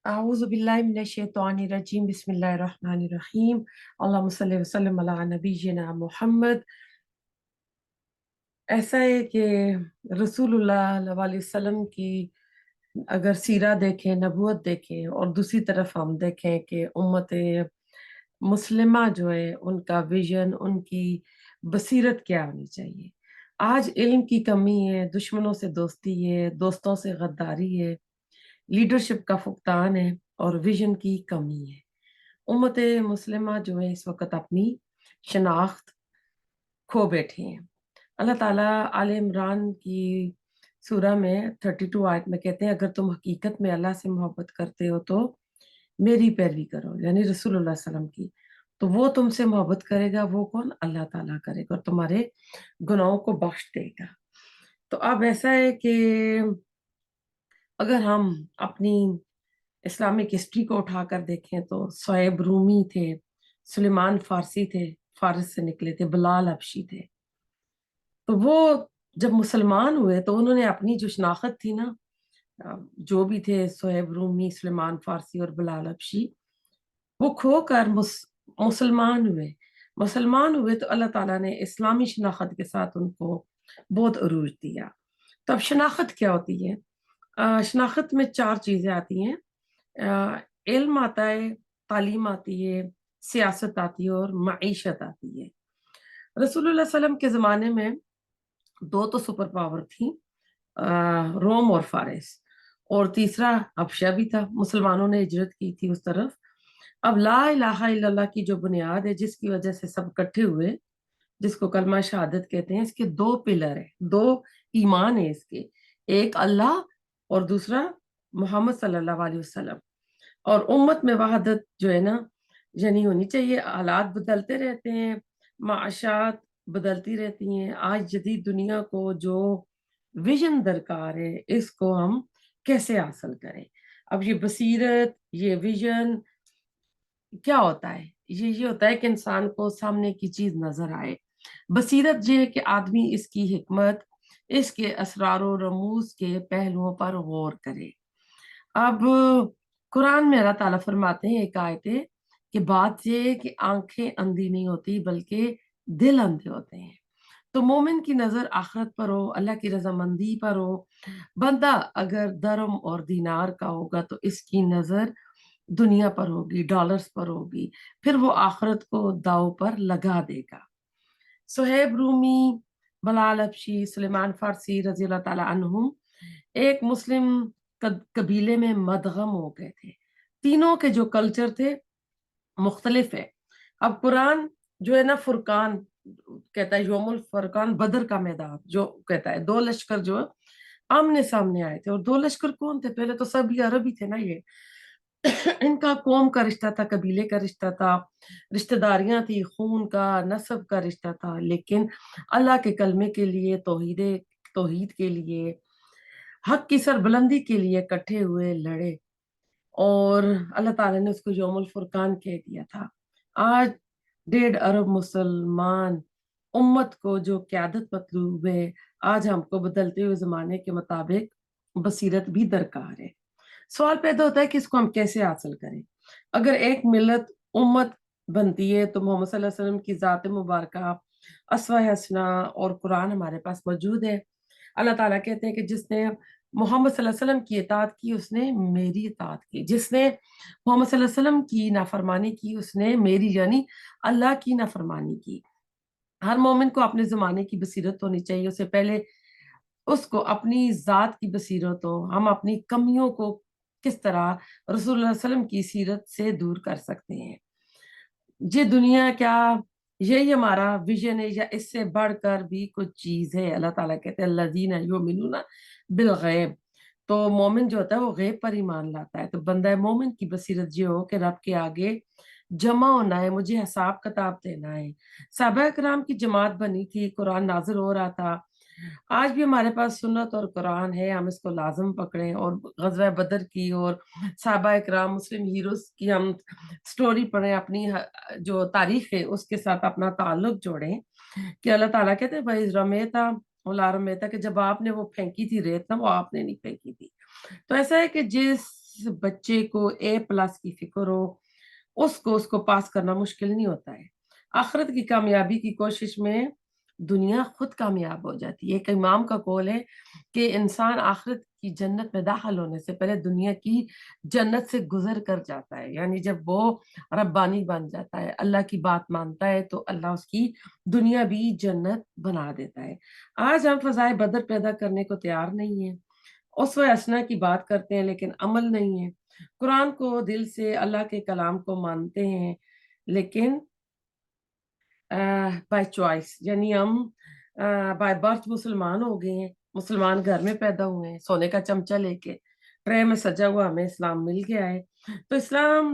अऊज़ु बिल्लाहि मिनश्शैतानिर्रजीम बिस्मिल्लाहिर्रहमानिर्रहीम अल्लाहुम्मा सल्लि व सल्लिम अला नबिय्यिना मुहम्मद। ऐसा है कि रसूलुल्लाह सल्लल्लाहु अलैहि वसल्लम की अगर सीरा देखें, नबूवत देखें और दूसरी तरफ हम देखें कि उम्मत मुस्लिमा जो है उनका विजन, उनकी बसीरत क्या होनी चाहिए। आज इल्म की कमी है, दुश्मनों से दोस्ती है, दोस्तों से गद्दारी है, लीडरशिप का फुकदान है और विजन की कमी है। उम्मत मुस्लिमा जो है इस वक्त अपनी शनाख्त खो बैठे हैं। अल्लाह ताला आले इमरान की सूरा में 32 आयत में कहते हैं, अगर तुम हकीकत में अल्लाह से मोहब्बत करते हो तो मेरी पैरवी करो, यानी रसूलुल्लाह सल्लल्लाहु अलैहि वसल्लम की। तो वो तुमसे मोहब्बत करेगा, वो कौन? अल्लाह ताला करेगा और तुम्हारे गुनाहों को बख्श देगा। तो अब ऐसा है कि अगर हम अपनी इस्लामिक हिस्ट्री को उठाकर देखें तो सोएब रूमी थे, सुलेमान फारसी थे, फारस से निकले थे, बिलाल हबशी थे। तो वो जब मुसलमान हुए तो उन्होंने अपनी जो शनाख्त थी ना, जो भी थे सोएब रूमी, सुलेमान फारसी और बिलाल हबशी, वो खोकर मुसलमान हुए। मुसलमान हुए तो अल्लाह ताला ने इस्लामी शनाख्त के साथ उनको बहुत अरूज दिया। तो अब शनाख्त क्या होती है? शनाख्त में चार चीजें आती हैं। इल्म आता है, तालीम आती है, सियासत आती है और मईशत आती है। रसूलुल्लाह सल्लम के जमाने में दो तो सुपर पावर थी, रोम और फारिस, और तीसरा हबशा भी था। मुसलमानों ने हिजरत की थी उस तरफ। अब ला इलाहा इल्लल्लाह की जो बुनियाद है, जिसकी वजह से सब इकट्ठे हुए, जिसको कलमा शहादत कहते हैं, इसके दो पिलर है, दो ईमान है इसके। एक अल्लाह और दूसरा मोहम्मद सल्लल्लाहु अलैहि वसल्लम। और उम्मत में वहादत जो है ना, यानी होनी चाहिए। हालात बदलते रहते हैं, माशात बदलती रहती हैं। आज जदीद दुनिया को जो विजन दरकार है, इसको हम कैसे हासिल करें? अब ये बसीरत, ये विजन क्या होता है? ये होता है कि इंसान को सामने की चीज नजर आए। बसीरत ये है कि आदमी इसकी हिकमत, इसके असरार और रमूज के पहलुओं पर गौर करे। अब कुरान में अल्लाह ताला फरमाते हैं एक आयत है कि बात ये है कि आंखें अंधी नहीं होती बल्कि दिल अंधे होते हैं। तो मोमिन की नजर आखिरत पर हो, अल्लाह की रजामंदी पर हो। बंदा अगर दरम और दीनार का होगा तो इसकी नजर दुनिया पर होगी, डॉलर्स पर होगी, फिर वो आखिरत को दाव पर लगा देगा। सुहेब रूमी, बलाल हबशी, सुलेमान फारसी रजी अल्लाह ताला अन्हुम एक मुस्लिम कबीले में मदगम हो गए थे। तीनों के जो कल्चर थे मुख्तलिफ है। अब कुरान जो है ना, फुरकान कहता है, योमुल फुरकान, बदर का मैदान जो कहता है, दो लश्कर जो आमने सामने आए थे। और दो लश्कर कौन थे? पहले तो सब ये अरब ही थे ना, ये इनका कौम का रिश्ता था, कबीले का रिश्ता था, रिश्तेदारियां थी, खून का, नस्ब का रिश्ता था। लेकिन अल्लाह के कलमे के लिए, तौहीद के लिए, हक की सरबुलंदी के लिए इकट्ठे हुए, लड़े, और अल्लाह ताला ने उसको यौमुल फुरकान कह दिया था। आज 1.5 अरब मुसलमान उम्मत को जो क्यादत मतलूब है, आज हमको बदलते हुए जमाने के मुताबिक बसीरत भी दरकार है। सवाल पैदा होता है कि इसको हम कैसे हासिल करें। अगर एक मिलत उम्मत बनती है तो मोहम्मद सल्लल्लाहु अलैहि वसल्लम की जात मुबारक, अस्वा हसना और कुरान हमारे पास मौजूद है। अल्लाह ताला कहते हैं कि जिसने मोहम्मद सल्लल्लाहु अलैहि वसल्लम की इताअत की उसने मेरी इताअत की, जिसने मोहम्मद सल्लल्लाहु अलैहि वसल्लम की नाफरमानी की उसने मेरी यानी अल्लाह की नाफरमानी की। हर मोमिन को अपने जमाने की बसीरत होनी चाहिए। उससे पहले उसको अपनी जात की बसीरत हो, हम अपनी कमियों को किस तरह रसूलुल्लाह सल्लल्लाहु अलैहि वसल्लम की सीरत से दूर कर सकते हैं। ये दुनिया क्या, यही हमारा विजन है या इससे बढ़कर भी कुछ चीज है? अल्लाह ताला कहते हैं अल्लज़ीना युमिनूना बिल गैब। तो मोमिन जो होता है वो गैब पर ईमान लाता है। तो बंदा मोमिन की बसीरत ये हो कि रब के आगे जमा होना है, मुझे हिसाब किताब देना है। सहाबा कराम की जमात बनी थी, कुरान नाजिल हो रहा था। आज भी हमारे पास सुन्नत और कुरान है, हम इसको लाजम पकड़ें और गज़वा बदर की और सहाबा इकराम, मुस्लिम हीरोज की हम स्टोरी पढ़ें, अपनी जो तारीख है उसके साथ अपना ताल्लुक जोड़ें। कि अल्लाह ताला कहते हैं भाई रमेता कि जब आपने वो फेंकी थी रेत ना, वो आपने नहीं फेंकी थी। तो ऐसा है कि जिस जिस बच्चे को A+ की फिक्र हो, उसको पास करना मुश्किल नहीं होता है। आखिरत की कामयाबी की कोशिश में दुनिया खुद कामयाब हो जाती है। एक इमाम का कौल है कि इंसान आखिरत की जन्नत में दाखिल होने से पहले दुनिया की जन्नत से गुजर कर जाता है। यानी जब वो रब्बानी बन जाता है, अल्लाह की बात मानता है, तो अल्लाह उसकी दुनिया भी जन्नत बना देता है। आज हम फजाए बदर पैदा करने को तैयार नहीं है, उसवे असना की बात करते हैं लेकिन अमल नहीं है। कुरान को दिल से अल्लाह के कलाम को मानते हैं, लेकिन बाय चॉइस, यानी हम बाय बर्थ मुसलमान हो गए हैं, मुसलमान घर में पैदा हुए हैं, सोने का चमचा लेके ट्रे में सजा हुआ हमें इस्लाम मिल गया है। तो इस्लाम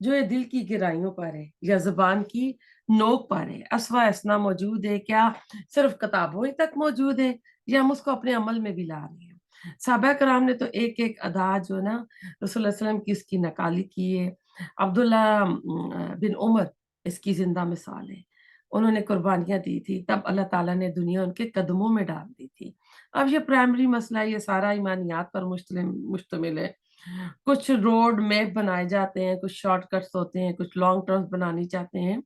जो है दिल की गहराइयों पर है या जुबान की नोक पर है? अस्वा असना मौजूद है क्या? सिर्फ किताबों ही तक मौजूद है या हम उसको अपने अमल में भी ला रहे हैं? साहबा कराम ने तो एक एक अदा जो है ना रसूलुल्लाह सल्लल्लाहु अलैहि वसल्लम की इसकी नकाली की है। अब्दुल्ला बिन उमर इसकी जिंदा मिसाल है। उन्होंने कुर्बानियां दी थी, तब अल्लाह ताला ने दुनिया उनके कदमों में डाल दी थी। अब ये प्राइमरी मसला, ये सारा ईमानियात पर मुश्तमिल है। कुछ रोड मैप बनाए जाते हैं, कुछ शॉर्टकट्स होते हैं, कुछ लॉन्ग टर्म्स बनानी चाहते हैं।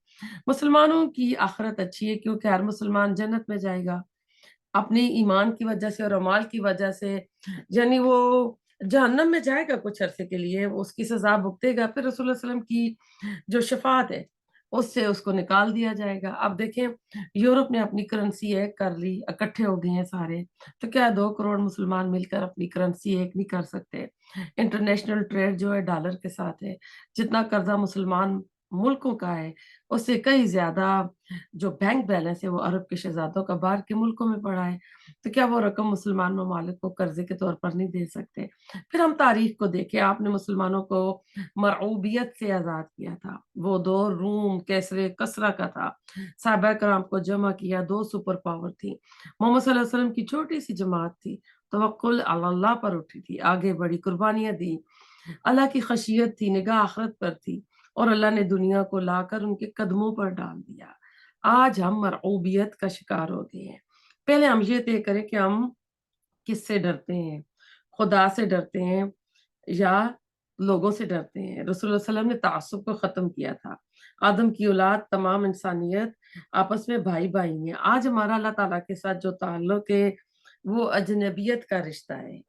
मुसलमानों की आखिरत अच्छी है क्योंकि हर मुसलमान जन्नत में जाएगा अपनी ईमान की वजह से और अमाल की वजह से। यानी वो जहन्नम में जाएगा कुछ अरसे के लिए, वो उसकी सजा भुगतेगा, फिर रसूलुल्लाह सल्लल्लाहु अलैहि वसल्लम की जो शफात है उससे उसको निकाल दिया जाएगा। अब देखें, यूरोप ने अपनी करेंसी एक कर ली, इकट्ठे हो गए हैं सारे, तो क्या 2 करोड़ मुसलमान मिलकर अपनी करेंसी एक नहीं कर सकते? इंटरनेशनल ट्रेड जो है डॉलर के साथ है, जितना कर्जा मुसलमान मुल्कों का है उससे कई ज्यादा जो बैंक बैलेंस है वो अरब के शहजादों का बाहर के मुल्कों में पड़ा है। तो क्या वो रकम मुसलमान ममालिक को कर्जे के तौर पर नहीं दे सकते? फिर हम तारीख को देखें, आपने मुसलमानों को मरऊबियत से आजाद किया था। वो दौर रूम कैसरे कसरा का था। साहबा कराम को जमा किया, 2 सुपर पावर थी। मोहम्मद सल्लल्लाहु अलैहि वसल्लम की छोटी सी जमात थी, तवक्कुल अल्लाह पर उठी थी, आगे बढ़ी, कुर्बानियां दी। अल्लाह की खशियत थी, निगाह आखिरत पर थी, और अल्लाह ने दुनिया को लाकर उनके कदमों पर डाल दिया। आज हम मरऊबियत का शिकार हो गए हैं। पहले हम ये तय करें कि हम किससे डरते हैं, खुदा से डरते हैं या लोगों से डरते हैं? रसूलुल्लाह सल्लल्लाहु अलैहि वसल्लम ने तासुब को खत्म किया था। आदम की औलाद, तमाम इंसानियत आपस में भाई भाई हैं। आज हमारा अल्लाह ताला के साथ जो ताल्लुक है वो अजनबियत का रिश्ता है,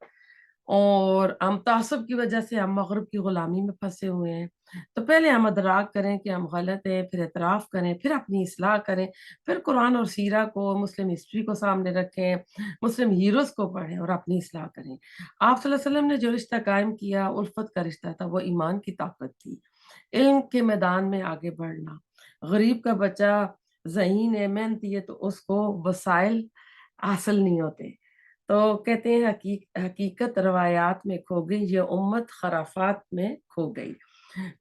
और हम तासुब की वजह से हम मगरब की गुलामी में फंसे हुए हैं। तो पहले हम अदराक करें कि हम गलत हैं, फिर एतराफ़ करें, फिर अपनी इस्लाह करें, फिर कुरान और सीरा को, मुस्लिम हिस्ट्री को सामने रखें, मुस्लिम हीरोज़ को पढ़ें और अपनी इस्लाह करें। आप सल्लल्लाहु अलैहि वसल्लम ने जो रिश्ता कायम किया, उल्फत का रिश्ता था, वो ईमान की ताकत थी। इल्म के मैदान में आगे बढ़ना, गरीब का बच्चा ज़हीन है, मेहनती है, तो उसको वसाइल हासिल नहीं होते। तो कहते हैं हकीकत रवायात में खो गई, ये उम्मत खराफात में खो गई।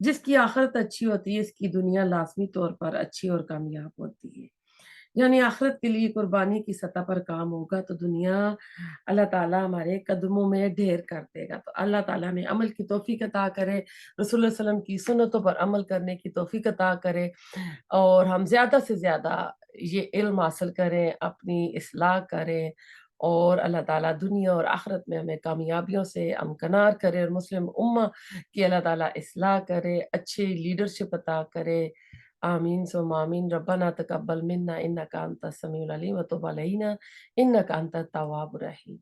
जिसकी आखिरत अच्छी होती है, इसकी दुनिया लाजमी तौर पर अच्छी और कामयाब होती है। यानी आखिरत के लिए कुर्बानी की सतह पर काम होगा तो दुनिया अल्लाह ताला हमारे कदमों में ढेर कर देगा। तो अल्लाह ताला हमें अमल की तौफीक अता करे, रसूलुल्लाह सल्लल्लाहु अलैहि वसल्लम की सुन्नतों पर अमल करने की तौफीक अता करे, और हम ज्यादा से ज्यादा ये इल्म हासिल करें, अपनी इस्लाह करें, और अल्लाह ताला दुनिया और आखिरत में हमें कामयाबियों से अमकनार करे, और मुस्लिम उम्मा की अल्लाह ताला इस्लाह करे, अच्छी लीडरशिप अता करे। आमीन सुम्मा आमीन। रब्बना तकब्बल मिन्ना इन्नका अंतस समीउल अलीम व तुब अलैना इन्नका अंतत तव्वाबुर रहीम।